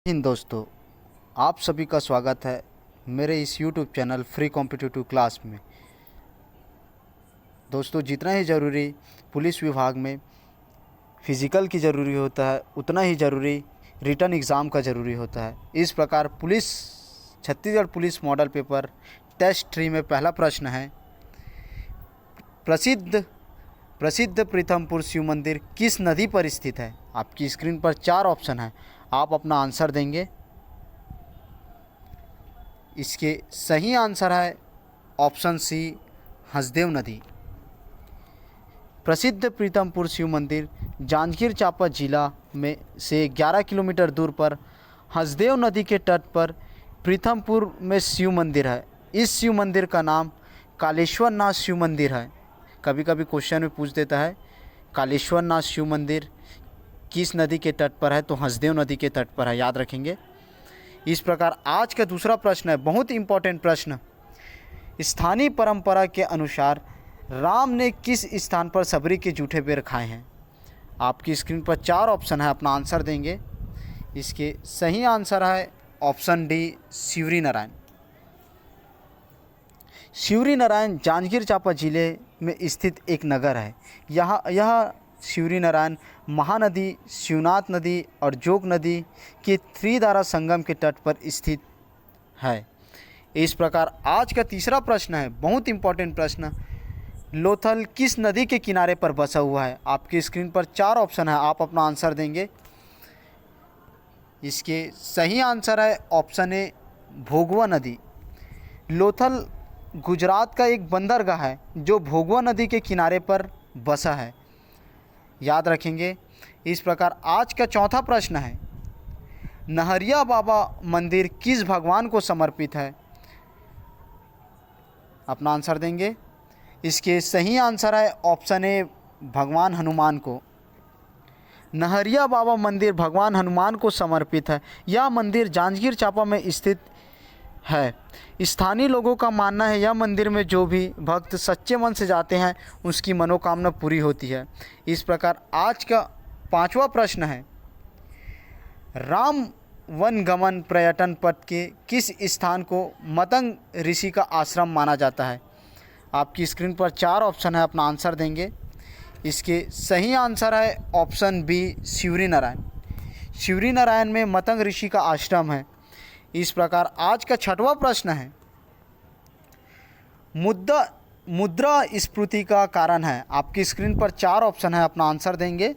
हिंद दोस्तों, आप सभी का स्वागत है मेरे इस YouTube channel free competitive class में। दोस्तों, जितना ही ज़रूरी पुलिस विभाग में फ़िज़िकल की ज़रूरी होता है, उतना ही ज़रूरी रिटन एग्ज़ाम का ज़रूरी होता है। इस प्रकार Chhattisgarh police model paper test 3 में पहला प्रश्न है, प्रसिद्ध प्रसिद्ध प्रीतमपुर शिव मंदिर किस नदी पर स्थित है। आपकी स्क्रीन पर 4 ऑप्शन है, आप अपना आंसर देंगे। इसके सही आंसर है ऑप्शन सी, हसदेव नदी। प्रसिद्ध प्रीतमपुर शिव मंदिर जांजगीर चांपा जिला में से 11 किलोमीटर दूर पर हसदेव नदी के तट पर प्रीतमपुर में शिव मंदिर है। इस शिव मंदिर का नाम कालेश्वर नाथ शिव मंदिर है। कभी कभी क्वेश्चन में पूछ देता है कालेश्वर नाथ शिव मंदिर किस नदी के तट पर है, तो हसदेव नदी के तट पर है, याद रखेंगे। इस प्रकार आज का दूसरा प्रश्न है, बहुत इंपॉर्टेंट प्रश्न। स्थानीय परंपरा के अनुसार राम ने किस स्थान पर सबरी के जूठे बेर खाए हैं। आपकी स्क्रीन पर 4 ऑप्शन है, अपना आंसर देंगे। इसके सही आंसर है ऑप्शन डी, शिवरी नारायण। शिवरी नारायण जांजगीर चांपा जिले में स्थित एक नगर है। यह शिवरी नारायण महानदी, शिवनाथ नदी और जोग नदी के त्रिधारा संगम के तट पर स्थित है। इस प्रकार आज का तीसरा प्रश्न है, बहुत इंपॉर्टेंट प्रश्न। लोथल किस नदी के किनारे पर बसा हुआ है। आपकी स्क्रीन पर 4 ऑप्शन है, आप अपना आंसर देंगे। इसके सही आंसर है ऑप्शन ए, भोगवा नदी। लोथल गुजरात का एक बंदरगाह है जो भोगवा नदी के किनारे पर बसा है, याद रखेंगे। इस प्रकार आज का चौथा प्रश्न है, नहरिया बाबा मंदिर किस भगवान को समर्पित है। अपना आंसर देंगे। इसके सही आंसर है ऑप्शन ए, भगवान हनुमान को। नहरिया बाबा मंदिर भगवान हनुमान को समर्पित है। यह मंदिर जांजगीर चांपा में स्थित है। स्थानीय लोगों का मानना है यह मंदिर में जो भी भक्त सच्चे मन से जाते हैं उसकी मनोकामना पूरी होती है। इस प्रकार आज का 5वां प्रश्न है, राम वन गमन पर्यटन पथ के किस स्थान को मतंग ऋषि का आश्रम माना जाता है। आपकी स्क्रीन पर 4 ऑप्शन है, अपना आंसर देंगे। इसके सही आंसर है ऑप्शन बी, शिवरी नारायण। शिवरी नारायण में मतंग ऋषि का आश्रम है। इस प्रकार आज का 6वां प्रश्न है, मुद्रा स्फीति का कारण है। आपकी स्क्रीन पर 4 ऑप्शन है, अपना आंसर देंगे।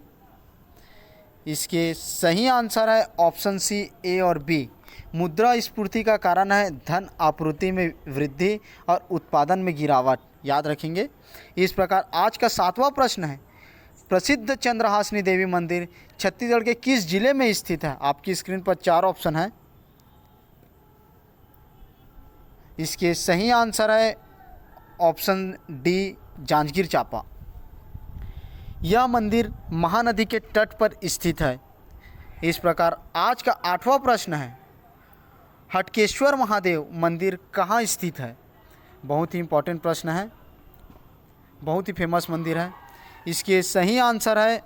इसके सही आंसर है ऑप्शन सी, ए और बी। मुद्रा स्फीति का कारण है धन आपूर्ति में वृद्धि और उत्पादन में गिरावट, याद रखेंगे। इस प्रकार आज का 7वां प्रश्न है, प्रसिद्ध चंद्रहासिनी देवी मंदिर छत्तीसगढ़ के किस जिले में स्थित है। आपकी स्क्रीन पर 4 ऑप्शन है। इसके सही आंसर है ऑप्शन डी, जांजगीर चांपा। यह मंदिर महानदी के तट पर स्थित है। इस प्रकार आज का 8वां प्रश्न है, हटकेश्वर महादेव मंदिर कहाँ स्थित है। बहुत ही इंपॉर्टेंट प्रश्न है, बहुत ही फेमस मंदिर है। इसके सही आंसर है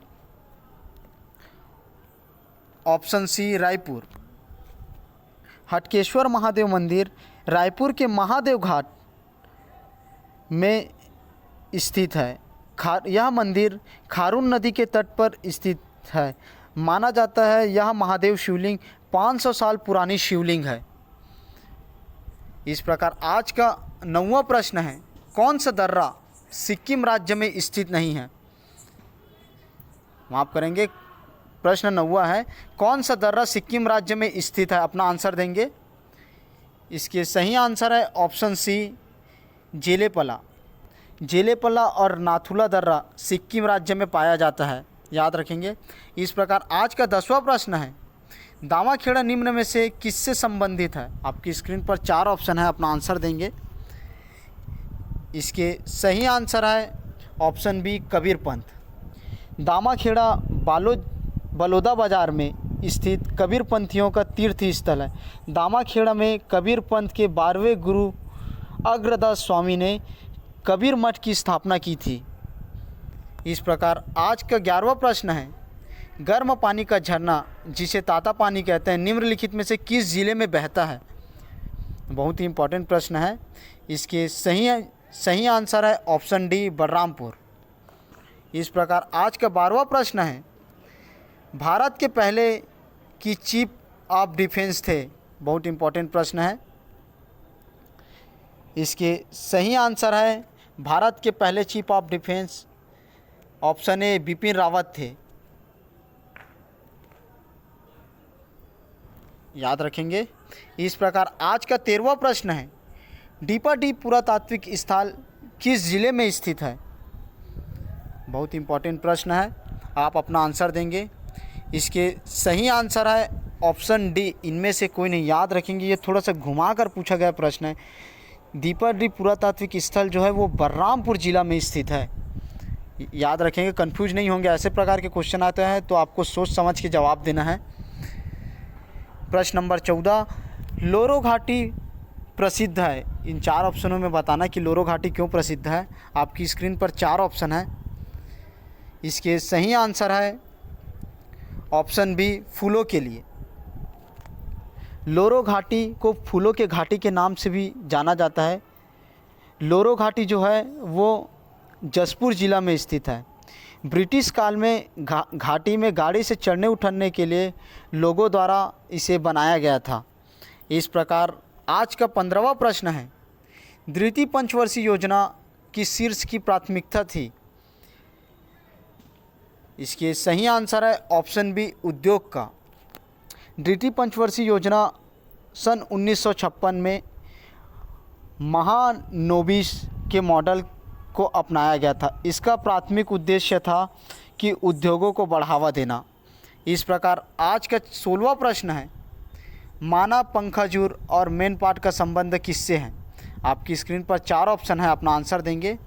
ऑप्शन सी, रायपुर। हटकेश्वर महादेव मंदिर रायपुर के महादेव घाट में स्थित है। यह मंदिर खारून नदी के तट पर स्थित है। माना जाता है यह महादेव शिवलिंग 500 साल पुरानी शिवलिंग है। इस प्रकार आज का 9वां प्रश्न है, कौन सा दर्रा सिक्किम राज्य में स्थित नहीं है। माफ़ करेंगे, प्रश्न 9वां है, कौन सा दर्रा सिक्किम राज्य में स्थित है। अपना आंसर देंगे। इसके सही आंसर है ऑप्शन सी, जेलेपला। जेलेपला और नाथुला दर्रा सिक्किम राज्य में पाया जाता है, याद रखेंगे। इस प्रकार आज का 10वां प्रश्न है, दामाखेड़ा निम्न में से किससे संबंधित है। आपकी स्क्रीन पर 4 ऑप्शन है, अपना आंसर देंगे। इसके सही आंसर है ऑप्शन बी, कबीर पंथ। दामाखेड़ा बलौदा बाजार में स्थित कबीर पंथियों का तीर्थ स्थल है। दामाखेड़ा में कबीर पंथ के 12वें गुरु अग्रदास स्वामी ने कबीर मठ की स्थापना की थी। इस प्रकार आज का 11वां प्रश्न है, गर्म पानी का झरना जिसे ताता पानी कहते हैं निम्नलिखित में से किस जिले में बहता है? बहुत ही इम्पोर्टेंट प्रश्न है। इसके सही आंसर है ऑप्शन डी बलरामपुर। इस प्रकार आज का 12वां प्रश्न है, भारत के पहले की चीफ ऑफ डिफेंस थे? बहुत इम्पोर्टेंट प्रश्न है। इसके सही आंसर है भारत के पहले chief of defence option A Bipin Rawat थे। याद रखेंगे। इस प्रकार आज का 13वां प्रश्न है, डीपाडीप पुरातात्विक स्थल किस जिले में स्थित है? बहुत इंपॉर्टेंट प्रश्न है, आप अपना आंसर देंगे। इसके सही आंसर है ऑप्शन डी, इनमें से कोई नहीं। याद रखेंगे, ये थोड़ा सा घुमा कर पूछा गया प्रश्न है। डीपाडीप पुरातात्विक स्थल जो है वो बलरामपुर जिला में स्थित है। याद रखेंगे, कंफ्यूज नहीं होंगे। ऐसे प्रकार के क्वेश्चन आते हैं तो आपको सोच समझ के जवाब देना है। प्रश्न नंबर 14, लोरो घाटी प्रसिद्ध है। इन 4 ऑप्शनों में बताना कि लोरो घाटी क्यों प्रसिद्ध है। आपकी स्क्रीन पर 4 ऑप्शन है। इसके सही आंसर है ऑप्शन बी फूलों के लिए। लोरो घाटी को फूलों के घाटी के नाम से भी जाना जाता है। लोरो घाटी जो है वो जसपुर ज़िला में स्थित है। ब्रिटिश काल में घाटी में गाड़ी से चढ़ने उतरने के लिए लोगों द्वारा इसे बनाया गया था। इस प्रकार आज का 15वां प्रश्न है, द्वितीय पंचवर्षीय योजना की शीर्ष की प्राथमिकता थी? इसके सही आंसर है ऑप्शन बी उद्योग का। द्वितीय पंचवर्षीय योजना सन 1956 में महानोबिस के मॉडल को अपनाया गया था। इसका प्राथमिक उद्देश्य था कि उद्योगों को बढ़ावा देना। इस प्रकार आज का 16वां प्रश्न है, माना, पंखाजूर और मेनपाट का संबंध किससे है? आपकी स्क्रीन पर 4 ऑप्शन है, अपना आंसर देंगे।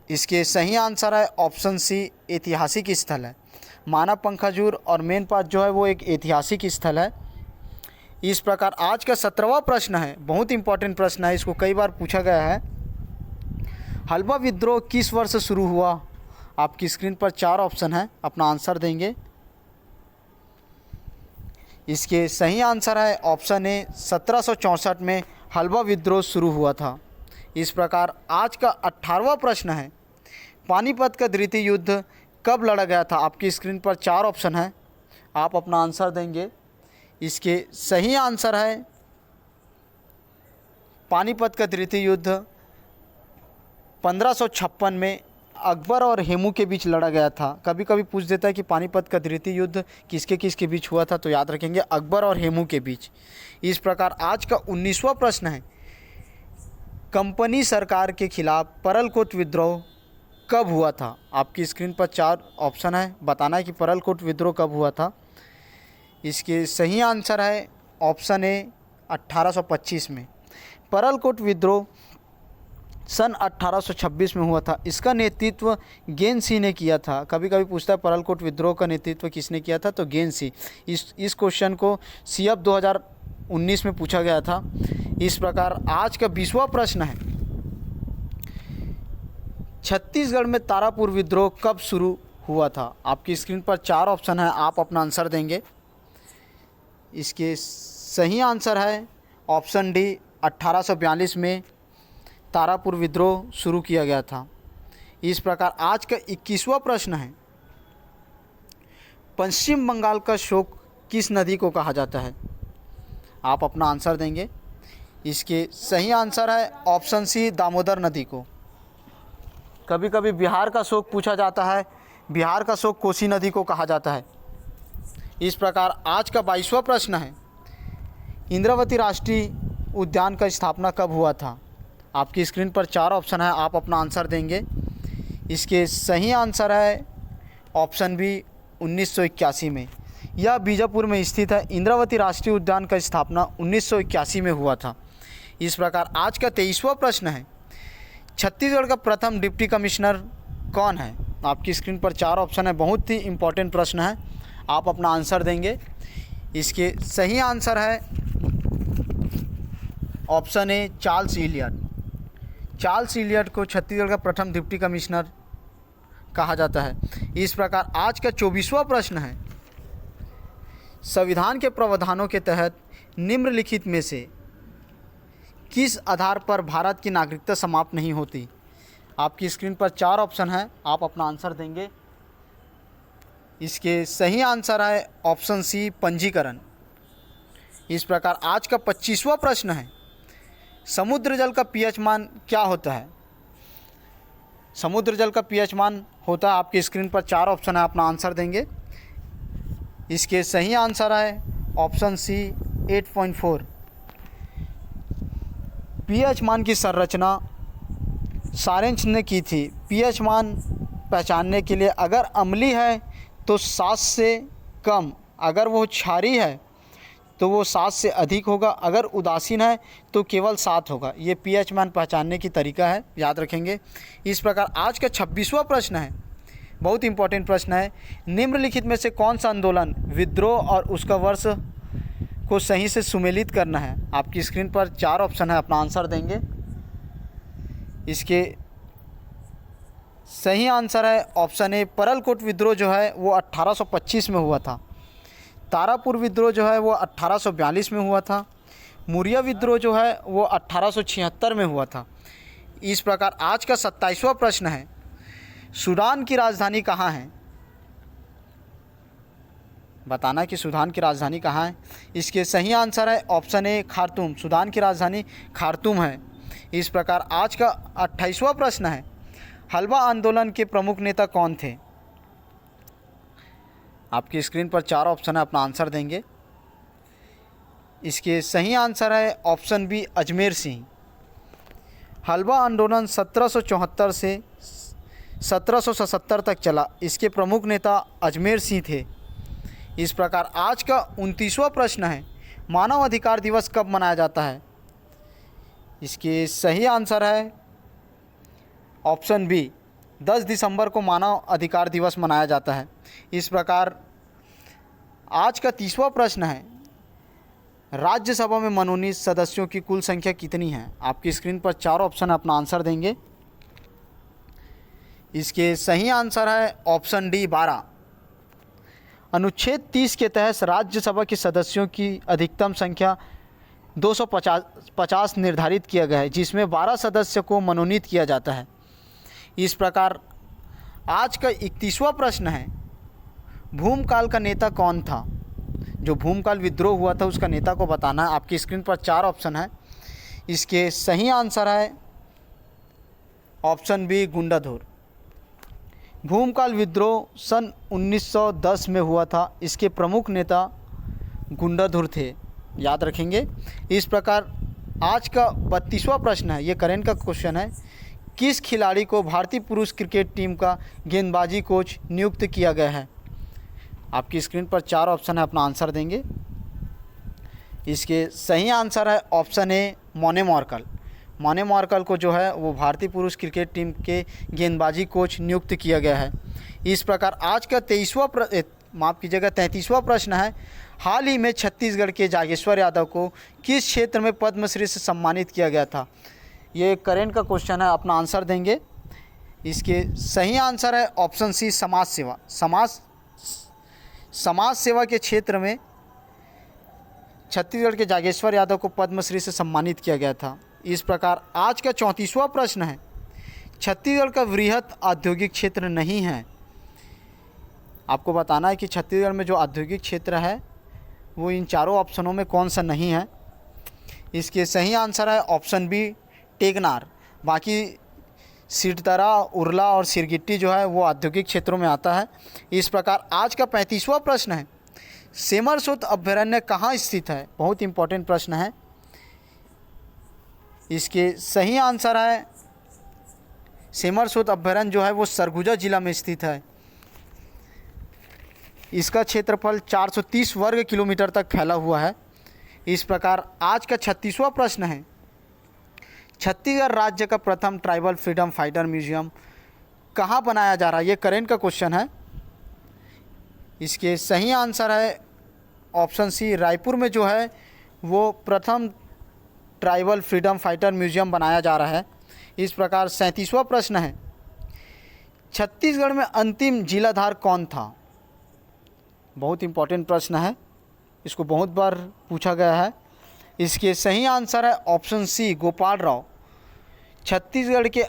इसके सही आंसर है ऑप्शन सी ऐतिहासिक स्थल है। माना, पंखाजूर और मेनपाट जो है वो एक ऐतिहासिक स्थल है। इस प्रकार आज का 17वां प्रश्न है, बहुत इंपॉर्टेंट प्रश्न है, इसको कई बार पूछा गया है। हल्बा विद्रोह किस वर्ष शुरू हुआ? आपकी स्क्रीन पर 4 ऑप्शन है, अपना आंसर देंगे। इसके सही आंसर है ऑप्शन ए 1764 में हल्बा विद्रोह शुरू हुआ था। इस प्रकार आज का 18वां प्रश्न है, पानीपत का द्वितीय युद्ध कब लड़ा गया था? आपकी स्क्रीन पर 4 ऑप्शन है, आप अपना आंसर देंगे। इसके सही आंसर है पानीपत का द्वितीय युद्ध 1556 में अकबर और हेमू के बीच लड़ा गया था। कभी कभी पूछ देता है कि पानीपत का द्वितीय युद्ध किसके किसके बीच हुआ था, तो याद रखेंगे अकबर और हेमू के बीच। इस प्रकार आज का 19वां प्रश्न है, कंपनी सरकार के खिलाफ परलकोट विद्रोह कब हुआ था? आपकी स्क्रीन पर 4 ऑप्शन है, बताना है कि परलकोट विद्रोह कब हुआ था। इसके सही आंसर है ऑप्शन ए 1825 में। परलकोट विद्रोह सन 1826 में हुआ था। इसका नेतृत्व गेन सिंह ने किया था। कभी कभी पूछता है परलकोट विद्रोह का नेतृत्व किसने किया था, तो गेन सिंह। इस क्वेश्चन को सीएफ 2019 में पूछा गया था। इस प्रकार आज का 20वां प्रश्न है, छत्तीसगढ़ में तारापुर विद्रोह कब शुरू हुआ था? आपकी स्क्रीन पर 4 ऑप्शन है, आप अपना आंसर देंगे। इसके सही आंसर है ऑप्शन डी 1842 में तारापुर विद्रोह शुरू किया गया था। इस प्रकार आज का 21वां प्रश्न है, पश्चिम बंगाल का शोक किस नदी को कहा जाता है? आप अपना आंसर देंगे। इसके सही आंसर है ऑप्शन सी दामोदर नदी को। कभी कभी बिहार का शोक पूछा जाता है, बिहार का शोक कोसी नदी को कहा जाता है। इस प्रकार आज का 22वां प्रश्न है, इंद्रावती राष्ट्रीय उद्यान का स्थापना कब हुआ था? आपकी स्क्रीन पर 4 ऑप्शन है, आप अपना आंसर देंगे। इसके सही आंसर है ऑप्शन बी 1981 में। यह बीजापुर में स्थित है। इंद्रावती राष्ट्रीय उद्यान का स्थापना 1981 में हुआ था। इस प्रकार आज का 23वां प्रश्न है, छत्तीसगढ़ का प्रथम डिप्टी कमिश्नर कौन है? आपकी स्क्रीन पर 4 ऑप्शन है, बहुत ही इम्पोर्टेंट प्रश्न है, आप अपना आंसर देंगे। इसके सही आंसर है option A Charles Elliott. Charles Elliott को छत्तीसगढ़ का प्रथम डिप्टी कमिश्नर कहा जाता है। इस प्रकार आज का 24वां प्रश्न है, संविधान के प्रावधानों के तहत निम्नलिखित में से किस आधार पर भारत की नागरिकता समाप्त नहीं होती। आपकी स्क्रीन पर 4 ऑप्शन है, आप अपना आंसर देंगे। इसके सही आंसर है ऑप्शन सी, पंजीकरण। इस प्रकार आज का 25वां प्रश्न है, समुद्र जल का पीएच मान क्या होता है। समुद्र जल का पीएच मान होता है, आपकी स्क्रीन पर 4 ऑप्शन है, अपना आंसर देंगे। इसके सही आंसर है ऑप्शन सी, 8.4। पीएच मान की संरचना सारेंच ने की थी। पीएच मान पहचानने के लिए अगर अम्लीय है तो 7 से कम, अगर वो क्षारीय है तो वो 7 से अधिक होगा, अगर उदासीन है तो केवल 7 होगा। ये पीएच मान पहचानने की तरीका है, याद रखेंगे। इस प्रकार आज का 26वां प्रश्न है, बहुत इंपॉर्टेंट प्रश्न है, निम्नलिखित में से कौन सा आंदोलन विद्रोह और उसका वर्ष को सही से सुमेलित करना है। आपकी स्क्रीन पर 4 ऑप्शन है, अपना आंसर देंगे। इसके सही आंसर है ऑप्शन ए, परलकोट विद्रोह जो है वो 1825 में हुआ था। तारापुर विद्रोह जो है वो 1842 में हुआ था। मुरिया विद्रोह जो है वो 1876 में हुआ था। इस प्रकार आज का 27वां प्रश्न है, सूडान की राजधानी कहाँ है। बताना कि सूडान की राजधानी कहाँ है। इसके सही आंसर है ऑप्शन ए, खार्तूम। सूडान की राजधानी खार्तूम है। इस प्रकार आज का 28वां प्रश्न है, हलवा आंदोलन के प्रमुख नेता कौन थे। आपकी स्क्रीन पर 4 ऑप्शन है, अपना आंसर देंगे। इसके सही आंसर है ऑप्शन बी, अजमेर सिंह। हलवा आंदोलन 1774 से 1777 तक चला। इसके प्रमुख नेता अजमेर सिंह थे। इस प्रकार आज का 29वां प्रश्न है, मानव अधिकार दिवस कब मनाया जाता है। इसके सही आंसर है ऑप्शन बी, 10 दिसंबर को मानव अधिकार दिवस मनाया जाता है। इस प्रकार आज का 30वां प्रश्न है, राज्यसभा में मनोनीत सदस्यों की कुल संख्या कितनी है। आपकी स्क्रीन पर 4 ऑप्शन है, अपना आंसर देंगे। इसके सही आंसर है ऑप्शन डी, 12। अनुच्छेद 30 के तहत राज्यसभा के सदस्यों की अधिकतम संख्या 250 निर्धारित किया गया है, जिसमें 12 सदस्य को मनोनीत किया जाता है। इस प्रकार आज का 31वां प्रश्न है, भूमकाल का नेता कौन था। जो भूमकाल विद्रोह हुआ था उसका नेता को बताना है। आपकी स्क्रीन पर 4 ऑप्शन है। इसके सही आंसर है ऑप्शन बी, गुंडाधुर। भूमकाल विद्रोह सन 1910 में हुआ था। इसके प्रमुख नेता गुंडाधुर थे, याद रखेंगे। इस प्रकार आज का 32वां प्रश्न है, ये करंट का क्वेश्चन है, किस खिलाड़ी को भारतीय पुरुष क्रिकेट टीम का गेंदबाजी कोच नियुक्त किया गया है। आपकी स्क्रीन पर 4 ऑप्शन है, अपना आंसर देंगे। इसके सही आंसर है ऑप्शन ए, मोने मॉर्कल। मोने मॉर्कल को जो है वो भारतीय पुरुष क्रिकेट टीम के गेंदबाजी कोच नियुक्त किया गया है। इस प्रकार आज का 33वां प्रश्न है, हाल ही में छत्तीसगढ़ के जागेश्वर यादव को किस क्षेत्र में पद्मश्री से सम्मानित किया गया था। ये करंट का क्वेश्चन है, अपना आंसर देंगे। इसके सही आंसर है ऑप्शन सी, समाज सेवा। समाज सेवा के क्षेत्र में छत्तीसगढ़ के जागेश्वर यादव को पद्मश्री से सम्मानित किया गया था। इस प्रकार आज का 34वां प्रश्न है, छत्तीसगढ़ का वृहत औद्योगिक क्षेत्र नहीं है। आपको बताना है कि छत्तीसगढ़ में जो औद्योगिक क्षेत्र है वो इन चारों ऑप्शनों में कौन सा नहीं है। इसके सही आंसर है ऑप्शन बी, टेगनार। बाकी सिरदरा, उरला और सिरगिट्टी जो है वो औद्योगिक क्षेत्रों में आता है। इस प्रकार आज का 35वां प्रश्न है, सेमरसोत अभयारण्य कहाँ स्थित है। बहुत इंपॉर्टेंट प्रश्न है। इसके सही आंसर है सेमरसोत अभयारण्य जो है वो सरगुजा जिला में स्थित है। इसका क्षेत्रफल 430 वर्ग किलोमीटर तक फैला हुआ है। इस प्रकार आज का 36वां प्रश्न है, छत्तीसगढ़ राज्य का प्रथम ट्राइबल फ्रीडम फाइटर म्यूजियम कहाँ बनाया जा रहा है। ये करंट का क्वेश्चन है। इसके सही आंसर है ऑप्शन सी, रायपुर में जो है वो प्रथम ट्राइबल फ्रीडम फाइटर म्यूजियम बनाया जा रहा है। इस प्रकार 37वां प्रश्न है, छत्तीसगढ़ में अंतिम जिलाधार कौन था? बहुत इंपॉर्टेंट प्रश्न है, इसको बहुत बार पूछा गया है। इसके सही आंसर है ऑप्शन सी, गोपाल राव। छत्तीसगढ़ के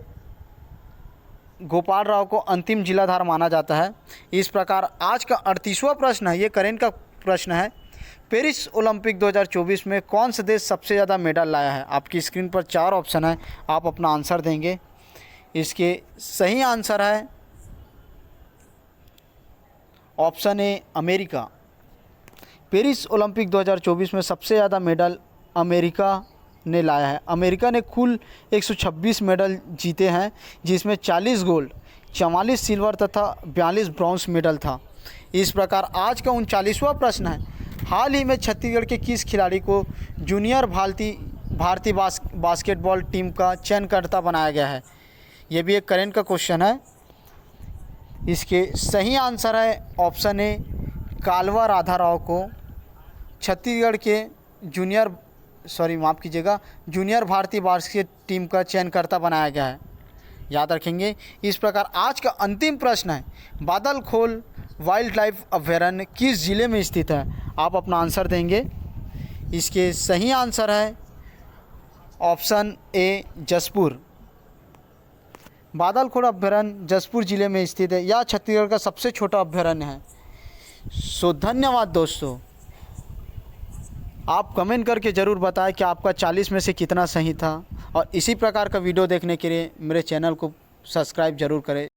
गोपाल राव को अंतिम जिलाधार माना जाता है। इस प्रकार आज का 38वां प्रश्न है, ये करेंट का प्रश्न है। पेरिस ओलंपिक 2024 में कौन सा देश सबसे ज़्यादा मेडल लाया है? आपकी स्क्रीन पर 4 ऑप्शन है, आप अपना आंसर देंगे। इसके सही आंसर है ऑप्शन ए, अमेरिका। पेरिस ओलंपिक 2024 में सबसे ज़्यादा मेडल अमेरिका ने लाया है। अमेरिका ने कुल 126 मेडल जीते हैं, जिसमें 40 गोल्ड, 44 सिल्वर तथा 42 ब्रॉन्ज मेडल था। इस प्रकार आज का 39वां प्रश्न है, हाल ही में छत्तीसगढ़ के किस खिलाड़ी को जूनियर भारतीय बास्केटबॉल टीम का चयनकर्ता बनाया गया है? ये भी एक करेंट का क्वेश्चन है। इसके सही आंसर है ऑप्शन ए, कालवा राधा राव को छत्तीसगढ़ के जूनियर भारतीय बास्केट टीम का चयनकर्ता बनाया गया है। याद रखेंगे। इस प्रकार आज का अंतिम प्रश्न है, बादलखोल वाइल्ड लाइफ अभयारण्य किस ज़िले में स्थित है? आप अपना आंसर देंगे। इसके सही आंसर है ऑप्शन ए, जशपुर। बादलखोल अभयारण्य जशपुर ज़िले में स्थित है। यह छत्तीसगढ़ का सबसे छोटा अभयारण्य है। सो धन्यवाद दोस्तों। आप कमेंट करके ज़रूर बताएं कि आपका 40 में से कितना सही था, और इसी प्रकार का वीडियो देखने के लिए मेरे चैनल को सब्सक्राइब ज़रूर करें।